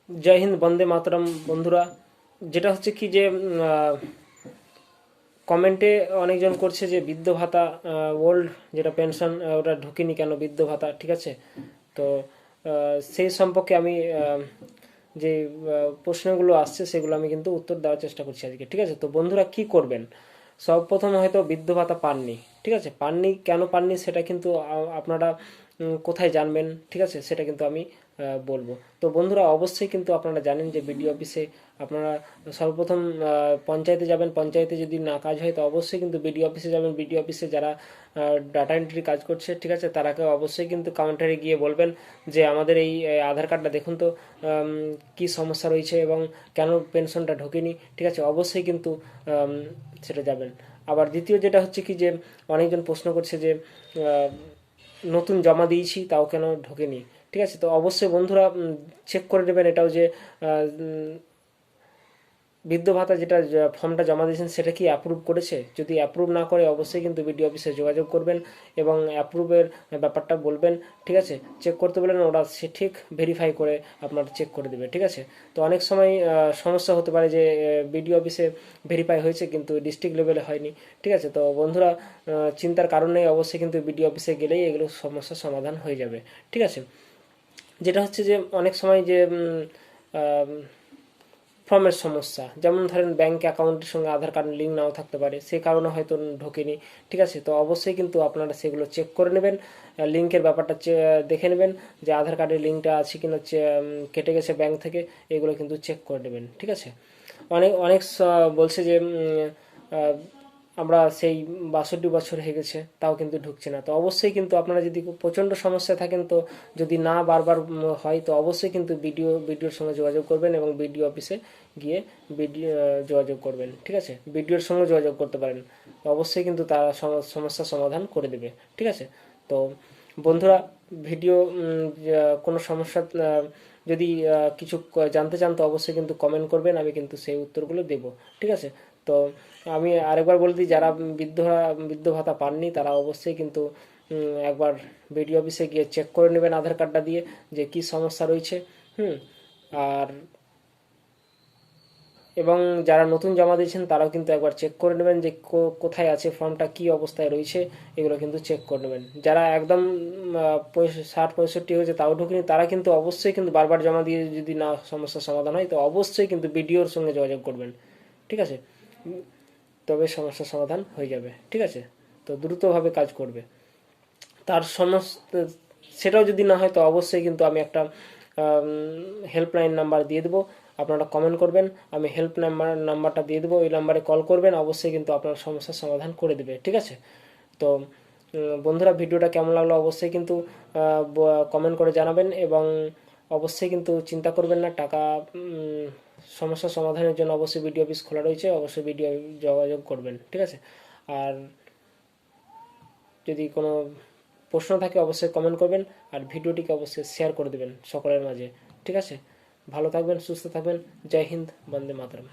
জয় হিন্দ, বন্দে মাতরম। বন্ধুরা, যেটা হচ্ছে কি যে কমেন্টে অনেকজন করছে যে বৃদ্ধ ভাতা, ওল্ড যেটা পেনশন, ওটা ঢোকেনি কেন বৃদ্ধ ভাতা, ঠিক আছে। তো সেই সম্পর্কে আমি যে প্রশ্নগুলো আসছে সেগুলো আমি কিন্তু উত্তর দেওয়ার চেষ্টা করছি আজকে, ঠিক আছে। তো বন্ধুরা, কি করবেন? সর্বপ্রথম হয়তো বৃদ্ধ ভাতা পাননি, ঠিক আছে। পাননি, কেন পাননি সেটা কিন্তু আপনারা কোথায় জানবেন, ঠিক আছে, সেটা কিন্তু আমি বলবো। তো বন্ধুরা, অবশ্যই কিন্তু আপনারা জানেন যে বিডিও অফিসে আপনারা সর্বপ্রথম পঞ্চায়েতে যাবেন। পঞ্চায়েতে যদি না কাজ হয় তো অবশ্যই কিন্তু বিডিও অফিসে যাবেন। বিডিও অফিসে যারা ডাটা এন্ট্রি কাজ করছে, ঠিক আছে, তারাকে অবশ্যই কিন্তু কাউন্টারে গিয়ে বলবেন যে আমাদের এই আধার কার্ডটা দেখুন তো, কি সমস্যা রয়েছে এবং কেন পেনশনটা ঢোকেনি, ঠিক আছে। অবশ্যই কিন্তু সেটা যাবেন। আবার দ্বিতীয় যেটা হচ্ছে কি যে অনেকজন প্রশ্ন করছে যে নতুন জমা দিয়েছি তাও কেন ঢোকেনি, ঠিক আছে। তো অবশ্যই বন্ধুরা চেক করে নেবেন এটাও যে বৃদ্ধ ভাতা যেটা ফর্মটা জমা দিয়েছেন সেটা কি অ্যাপ্রুভ করেছে। যদি অ্যাপ্রুভ না করে অবশ্যই কিন্তু বিডিও অফিসে যোগাযোগ করবেন এবং অ্যাপ্রুভের ব্যাপারটা বলবেন, ঠিক আছে। চেক করতে বলেন, ওরা সে ঠিক ভেরিফাই করে আপনার চেক করে দেবে, ঠিক আছে। তো অনেক সময় সমস্যা হতে পারে যে বিডিও অফিসে ভেরিফাই হয়েছে কিন্তু ডিস্ট্রিক্ট লেভেলে হয়নি, ঠিক আছে। তো বন্ধুরা, চিন্তার কারণ নেই, অবশ্যই কিন্তু বিডিও অফিসে গেলেই এগুলো সমস্যার সমাধান হয়ে যাবে, ঠিক আছে। যেটা হচ্ছে যে অনেক সময় যে ফর্মের সমস্যা, যেমন ধরেন ব্যাংক অ্যাকাউন্টের সঙ্গে আধার কার্ড লিঙ্ক নাও থাকতে পারে, সে কারণে হয়তো ঢোকেনি, ঠিক আছে। তো অবশ্যই কিন্তু আপনারা সেগুলো চেক করে নেবেন, লিঙ্কের ব্যাপারটা দেখে নেবেন যে আধার কার্ডের লিঙ্কটা আছে কিনা, কেটে গেছে ব্যাংক থেকে, এগুলো কিন্তু চেক করে নেবেন, ঠিক আছে। অনেক অনেক বলছে যে আমরা সেই 62 বছর হয়ে গেছে তাও কিন্তু ঢুকছে না। তো অবশ্যই কিন্তু আপনারা যদি প্রচণ্ড সমস্যায় থাকেন, তো যদি না বারবার হয় তো অবশ্যই কিন্তু বিডিওর সঙ্গে যোগাযোগ করবেন এবং বিডিও অফিসে গিয়ে বিডিও যোগাযোগ করবেন, ঠিক আছে। বিডিওর সঙ্গে যোগাযোগ করতে পারেন, তো অবশ্যই কিন্তু তারা সমস্যার সমাধান করে দেবে, ঠিক আছে। তো বন্ধুরা, ভিডিও কোনো সমস্যা যদি কিছু জানতে চান তো অবশ্যই কিন্তু কমেন্ট করবেন, আমি কিন্তু সেই উত্তরগুলো দেব, ঠিক আছে। তো আমি আরেকবার বলে দিই, যারা বৃদ্ধ ভাতা পাননি তারা অবশ্যই কিন্তু একবার বিডিও অফিসে গিয়ে চেক করে নেবেন আধার কার্ডটা দিয়ে যে কি সমস্যা রয়েছে। হুম। আর এবং যারা নতুন জমা দিয়েছেন তারাও কিন্তু একবার চেক করে নেবেন যে কোথায় আছে ফর্মটা, কি অবস্থায় রয়েছে, এগুলো কিন্তু চেক করে নেবেন। যারা একদম 60-65 হয়েছে তাও ঢুকেনি, তারা কিন্তু অবশ্যই কিন্তু বারবার জমা দিয়ে যদি না সমস্যার সমাধান হয় তো অবশ্যই কিন্তু বিডিওর সঙ্গে যোগাযোগ করবেন, ঠিক আছে। তবে সমস্যার সমাধান হয়ে যাবে, ঠিক আছে। তো দ্রুতভাবে কাজ করবে। তার সমস্ত সেটাও যদি না হয় তো অবশ্যই কিন্তু আমি একটা হেল্পলাইন নাম্বার দিয়ে দেবো, আপনারা কমেন্ট করবেন, আমি নাম্বারটা দিয়ে দেবো, ওই নাম্বারে কল করবেন, অবশ্যই কিন্তু আপনার সমস্যার সমাধান করে দেবে, ঠিক আছে। তো বন্ধুরা, ভিডিওটা কেমন লাগলো অবশ্যই কিন্তু কমেন্ট করে জানাবেন এবং অবশ্যই কিন্তু চিন্তা করবেন না, টাকা সমস্যা সমাধানের জন্য অবশ্যই বিডিও অফিস খোলা রয়েছে, অবশ্যই বিডিও যোগাযোগ করবেন, ঠিক আছে। আর যদি কোনো প্রশ্ন থাকে অবশ্যই কমেন্ট করবেন আর ভিডিওটিকে অবশ্যই শেয়ার করে দেবেন সকলের মাঝে, ঠিক আছে। ভালো থাকবেন, সুস্থ থাকবেন। জয় হিন্দ, বন্দে মাতরম।